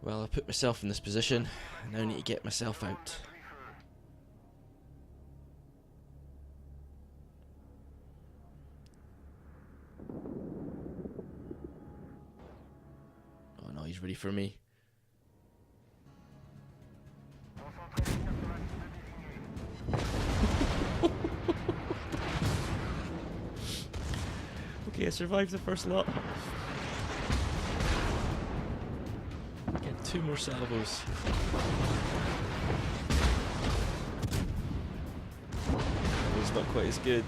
Well, I put myself in this position, and now I need to get myself out. Oh no, he's ready for me. Okay, I survived the first lot. Get 2 more salvos. It's not quite as good.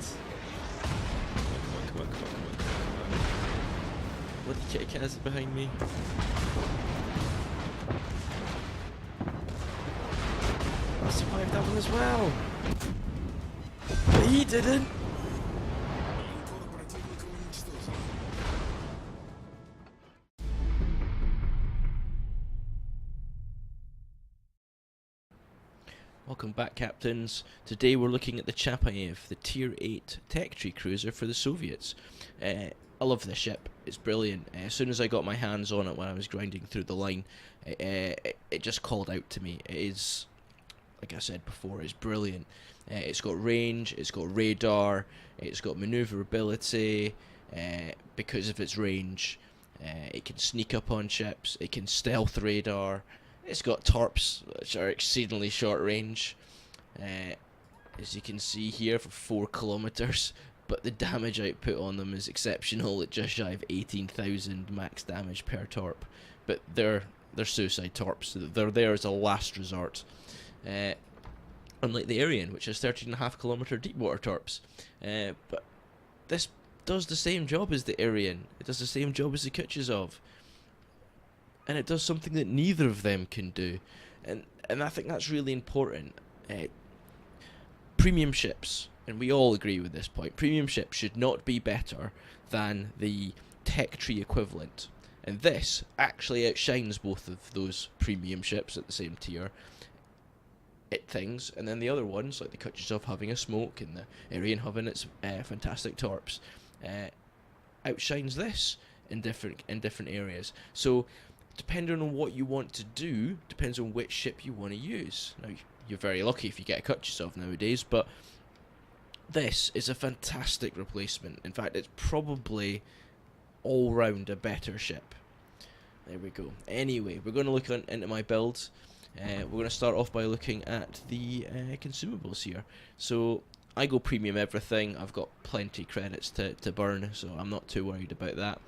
Come on. Bloody kitty cat is behind me. I survived that one as well. But he didn't. Welcome back, captains. Today we're looking at the Chapayev, the Tier 8 tech tree cruiser for the Soviets. I love this ship, it's brilliant. As soon as I got my hands on it when I was grinding through the line, it just called out to me. It is, like I said before, it's brilliant. It's got range, it's got radar, it's got maneuverability. Because of its range, it can sneak up on ships, it can stealth radar. It's got torps, which are exceedingly short range, as you can see here, for 4 kilometers. But the damage output on them is exceptional at just shy of 18,000 max damage per torp. But they're suicide torps, so they're there as a last resort. Unlike the Arian, which has 13.5 kilometer deep water torps. But this does the same job as the Arian. It does the same job as the Kuchezov. And it does something that neither of them can do. And I think that's really important. Premium ships, and we all agree with this point, premium ships should not be better than the tech tree equivalent. And this actually outshines both of those premium ships at the same tier. Things, and then the other ones, like the Kuchezov having a smoke and the Arian having its fantastic torps, outshines this in different areas. So depending on what you want to do, depends on which ship you want to use. Now, you're very lucky if you get a Kuchezov nowadays, but this is a fantastic replacement. In fact, it's probably all round a better ship. There we go. Anyway, we're going to look into my build. We're going to start off by looking at the consumables here. So I go premium everything. I've got plenty credits to burn, so I'm not too worried about that.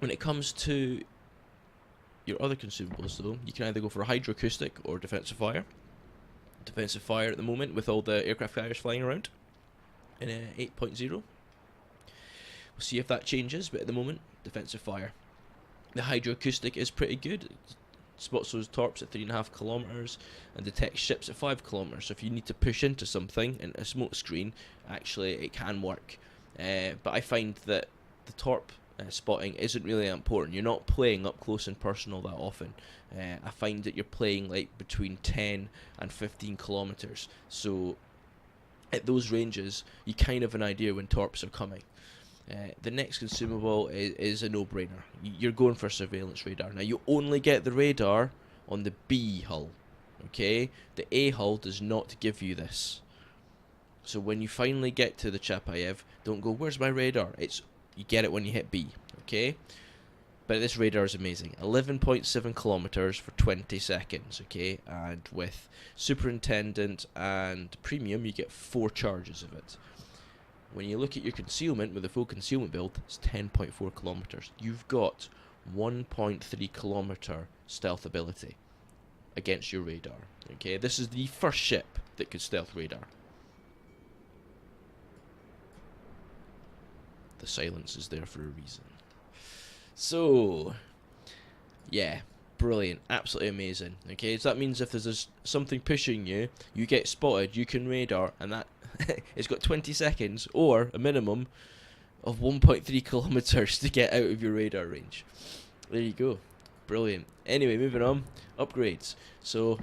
When it comes to your other consumables, though, you can either go for a hydroacoustic or defensive fire. Defensive fire at the moment, with all the aircraft carriers flying around in 8.0. We'll see if that changes, but at the moment, defensive fire. The hydroacoustic is pretty good. It spots those torps at 3.5 kilometers and detects ships at 5 kilometers. So if you need to push into something in a smoke screen, actually it can work. But I find that the torp spotting isn't really important. You're not playing up close and personal that often. I find that you're playing like between 10 and 15 kilometers. So at those ranges, you kind of have an idea when torps are coming. The next consumable is a no-brainer. You're going for surveillance radar. Now, you only get the radar on the B hull, okay? The A hull does not give you this. So when you finally get to the Chapayev, don't go, where's my radar? You get it when you hit B, okay? But this radar is amazing. 11.7 kilometers for 20 seconds, okay? And with Superintendent and Premium, you get 4 charges of it. When you look at your concealment with a full concealment build, it's 10.4 kilometers. You've got 1.3 kilometer stealth ability against your radar. Okay, this is the first ship that could stealth radar. The silence is there for a reason. So, yeah, brilliant, absolutely amazing. Okay, so that means if there's something pushing you, you get spotted, you can radar, and that it's got 20 seconds or a minimum of 1.3 kilometers to get out of your radar range. There you go, brilliant. Anyway, moving on, upgrades. So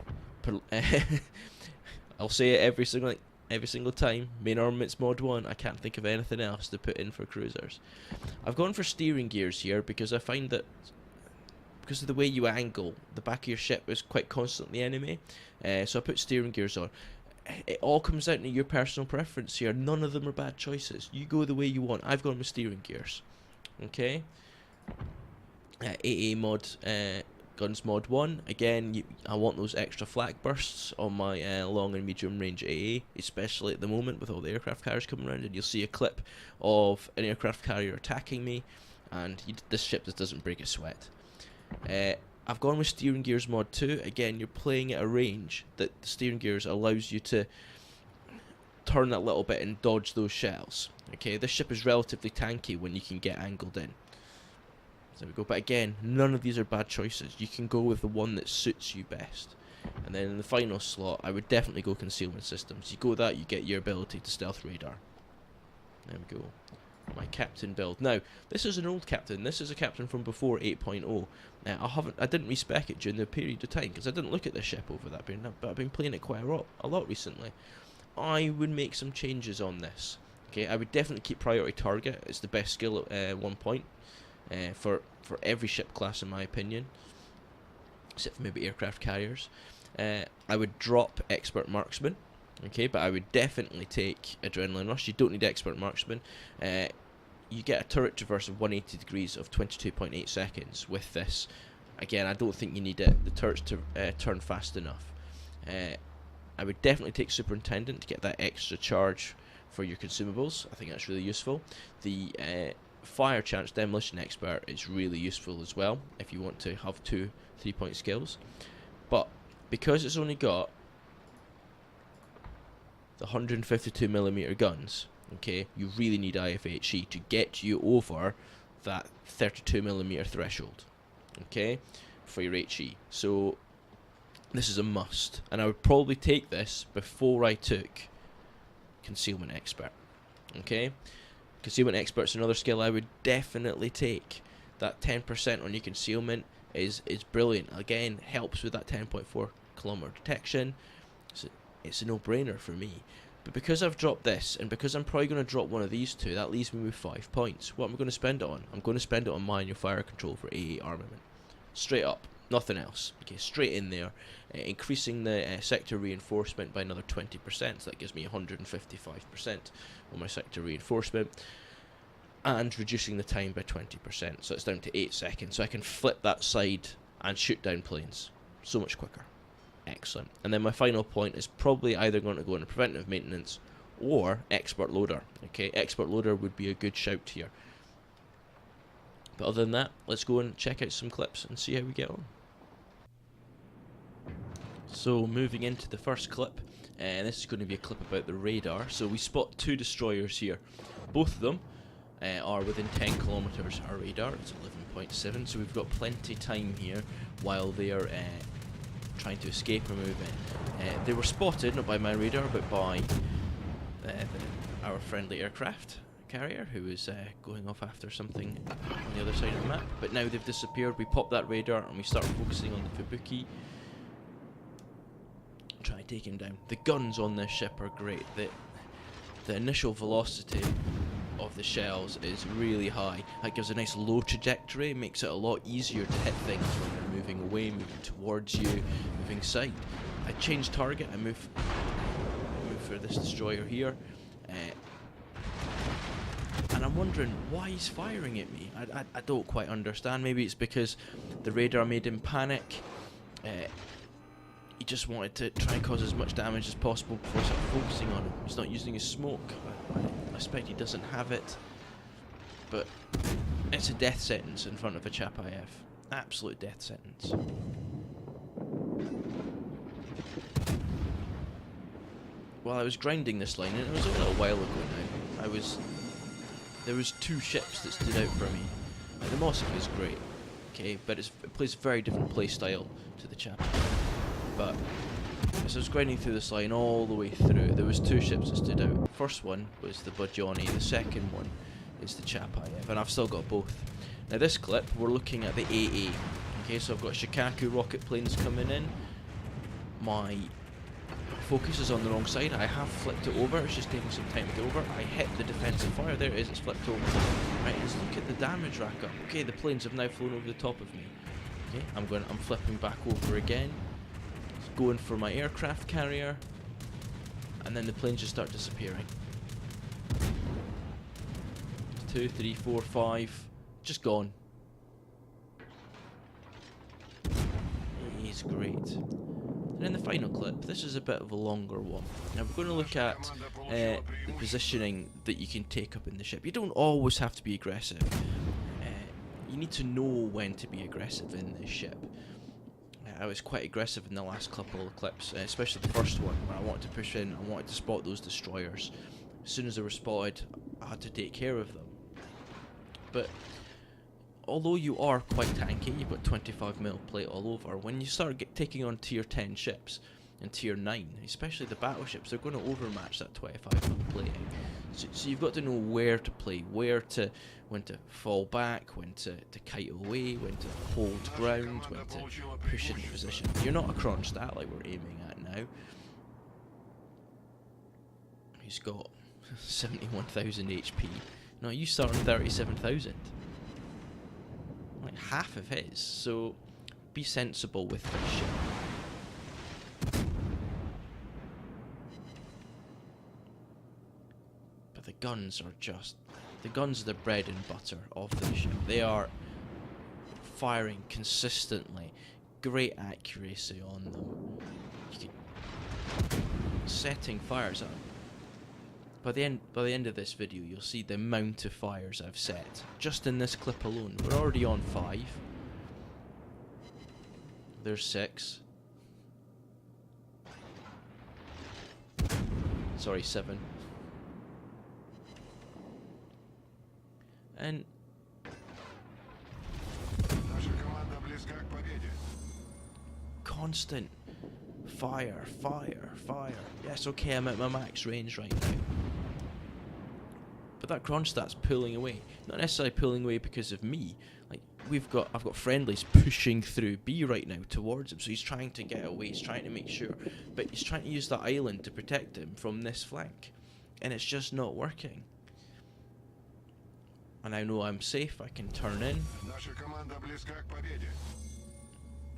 I'll say it every single time. Main armaments mod 1. I can't think of anything else to put in for cruisers. I've gone for steering gears here because I find that because of the way you angle, the back of your ship is quite constantly enemy. So I put steering gears on. It all comes down to your personal preference here. None of them are bad choices. You go the way you want. I've gone with steering gears. Okay. AA mod, guns mod 1. Again, I want those extra flak bursts on my long and medium range AA, especially at the moment with all the aircraft carriers coming around. And you'll see a clip of an aircraft carrier attacking me, and this ship just doesn't break a sweat. I've gone with steering gears mod 2. Again, you're playing at a range that the steering gears allows you to turn that little bit and dodge those shells. Okay, this ship is relatively tanky when you can get angled in. There we go. But again, none of these are bad choices. You can go with the one that suits you best. And then in the final slot, I would definitely go concealment systems. You go that, you get your ability to stealth radar. There we go. My captain build. Now, this is an old captain. This is a captain from before 8.0. I didn't respec it during the period of time because I didn't look at the ship over that period, but I've been playing it quite a lot recently. I would make some changes on this. Okay, I would definitely keep priority target. It's the best skill at 1 point for every ship class in my opinion, except for maybe aircraft carriers. I would drop expert marksman. Okay, but I would definitely take adrenaline rush. You don't need expert marksman. You get a turret traverse of 180 degrees of 22.8 seconds with this. Again, I don't think you need it. The turrets to turn fast enough. I would definitely take superintendent to get that extra charge for your consumables. I think that's really useful. The fire chance demolition expert is really useful as well if you want to have 2 3-point skills. But because it's only got the 152mm guns, okay, you really need IFHE to get you over that 32mm threshold, okay, for your HE. So this is a must, and I would probably take this before I took concealment expert. Okay, concealment expert's another skill I would definitely take. That 10% on your concealment is brilliant. Again, helps with that 10.4 kilometer detection. So it's a no-brainer for me. But because I've dropped this, and because I'm probably going to drop one of these two, that leaves me with 5 points. What am I going to spend it on? I'm going to spend it on manual fire control for AA armament. Straight up. Nothing else. Okay, straight in there. Increasing the sector reinforcement by another 20%. So that gives me 155% on my sector reinforcement. And reducing the time by 20%. So it's down to 8 seconds. So I can flip that side and shoot down planes so much quicker. Excellent. And then my final point is probably either going to go into preventive maintenance or expert loader. Okay, expert loader would be a good shout here. But other than that, let's go and check out some clips and see how we get on. So moving into the first clip, and this is going to be a clip about the radar. So we spot 2 destroyers here. Both of them are within 10 kilometers. Our radar, it's 11.7, so we've got plenty time here while they are trying to escape or move in. They were spotted, not by my radar, but by our friendly aircraft carrier, who is going off after something on the other side of the map. But now they've disappeared. We pop that radar and we start focusing on the Fubuki. Try to take him down. The guns on this ship are great. The initial velocity of the shells is really high. That gives a nice low trajectory, makes it a lot easier to hit things when they're moving away, moving towards you, moving side. I change target, I move for this destroyer here, and I'm wondering why he's firing at me. I don't quite understand. Maybe it's because the radar made him panic. He just wanted to try and cause as much damage as possible before start focusing on him. He's not using his smoke. I suspect he doesn't have it. But it's a death sentence in front of a Chapayev. Absolute death sentence. Well, I was grinding this line, and it was a little while ago now. There was 2 ships that stood out for me. The Moskva is great, okay, but it plays a very different play style to the Chapayev. But as I was grinding through this line all the way through, there was 2 ships that stood out. First one was the Bajani, the second one is the Chapayev, and I've still got both. Now this clip, we're looking at the AA. Okay, so I've got Shikaku rocket planes coming in. My focus is on the wrong side. I have flipped it over, it's just taking some time to get over. I hit the defensive fire, there it is, it's flipped over. Right, let's look at the damage rack up. Okay, the planes have now flown over the top of me. Okay, I'm flipping back over again, going for my aircraft carrier, and then the planes just start disappearing. 2, 3, 4, 5, just gone. He's great. And in the final clip, this is a bit of a longer one. Now we're going to look at the positioning that you can take up in the ship. You don't always have to be aggressive. You need to know when to be aggressive in this ship. I was quite aggressive in the last couple of clips, especially the first one, where I wanted to push in, I wanted to spot those destroyers. As soon as they were spotted, I had to take care of them. But although you are quite tanky, you've got 25mm plate all over, when you start taking on tier 10 ships and tier 9, especially the battleships, they're going to overmatch that 25mm plating. So you've got to know where to play, when to fall back, when to kite away, when to hold ground, when to push into position. You're not a Kronstadt like we're aiming at now. He's got 71,000 HP. No, you start on 37,000. Like half of his, so be sensible with this shit. But the guns are the bread and butter of the ship. They are firing consistently, great accuracy on them, setting fires up. By the end of this video, you'll see the amount of fires I've set just in this clip alone. We're already on 5. There's 6. Sorry, 7. And constant fire. Yes, okay, I'm at my max range right now. But that Kronstadt's pulling away. Not necessarily pulling away because of me. Like I've got friendlies pushing through B right now towards him, so he's trying to get away, he's trying to make sure. But he's trying to use that island to protect him from this flank. And it's just not working. And I know I'm safe, I can turn in.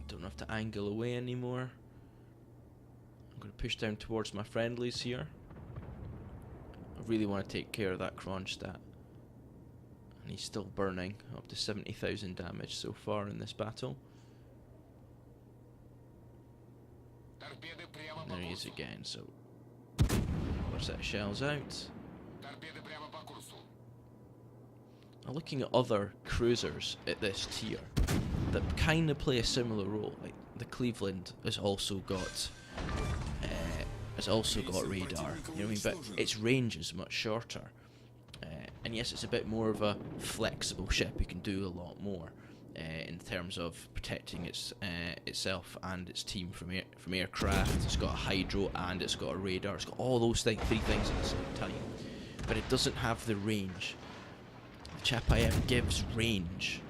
Don't have to angle away anymore. I'm going to push down towards my friendlies here. I really want to take care of that Kronstadt. And he's still burning, up to 70,000 damage so far in this battle. And there he is again, so another set of shells out. Now looking at other cruisers at this tier that kind of play a similar role, like the Cleveland has also got radar, you know what I mean, but its range is much shorter, and yes, it's a bit more of a flexible ship. It can do a lot more in terms of protecting itself and its team from aircraft. It's got a hydro and it's got a radar. It's got all those three things at the same time, but it doesn't have the range. The Chapayev gives range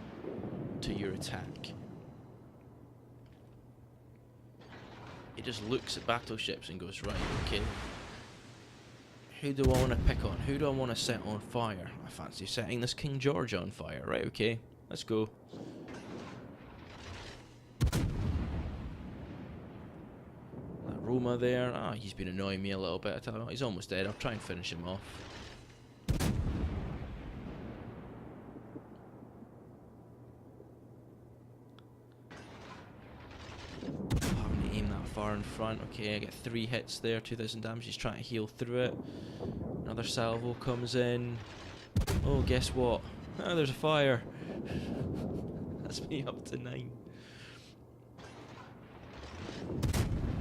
to your attack. It just looks at battleships and goes, right, okay, who do I want to pick on? Who do I want to set on fire? I fancy setting this King George on fire. Right, okay, let's go. That Roma there, he's been annoying me a little bit. I tell you what, he's almost dead. I'll try and finish him off. Far in front. Okay, I get 3 hits there, 2,000 damage. He's trying to heal through it. Another salvo comes in. Oh, guess what? Oh, there's a fire. That's me up to 9.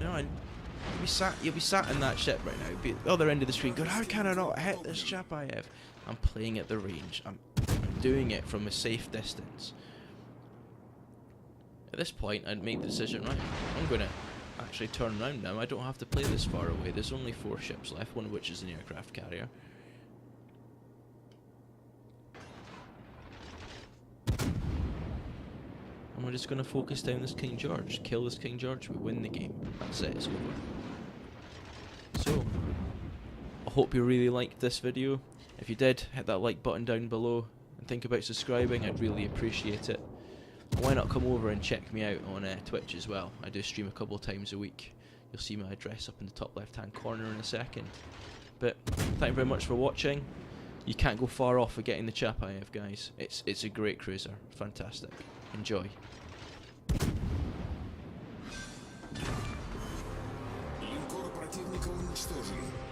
No, you'll be sat in that ship right now. You'll be at the other end of the screen going, how can I not hit this Chapayev? I'm playing at the range. I'm doing it from a safe distance. At this point, I'd make the decision, right, I'm going to actually turn around now. I don't have to play this far away. There's only 4 ships left, one of which is an aircraft carrier. And we're just going to focus down this King George. Kill this King George, we win the game. That's it, it's over. So, I hope you really liked this video. If you did, hit that like button down below and think about subscribing. I'd really appreciate it. Why not come over and check me out on Twitch as well? I do stream a couple of times a week. You'll see my address up in the top left hand corner in a second. But thank you very much for watching. You can't go far off for getting the Chapayev, guys. It's a great cruiser. Fantastic. Enjoy. Линкор противника уничтожен.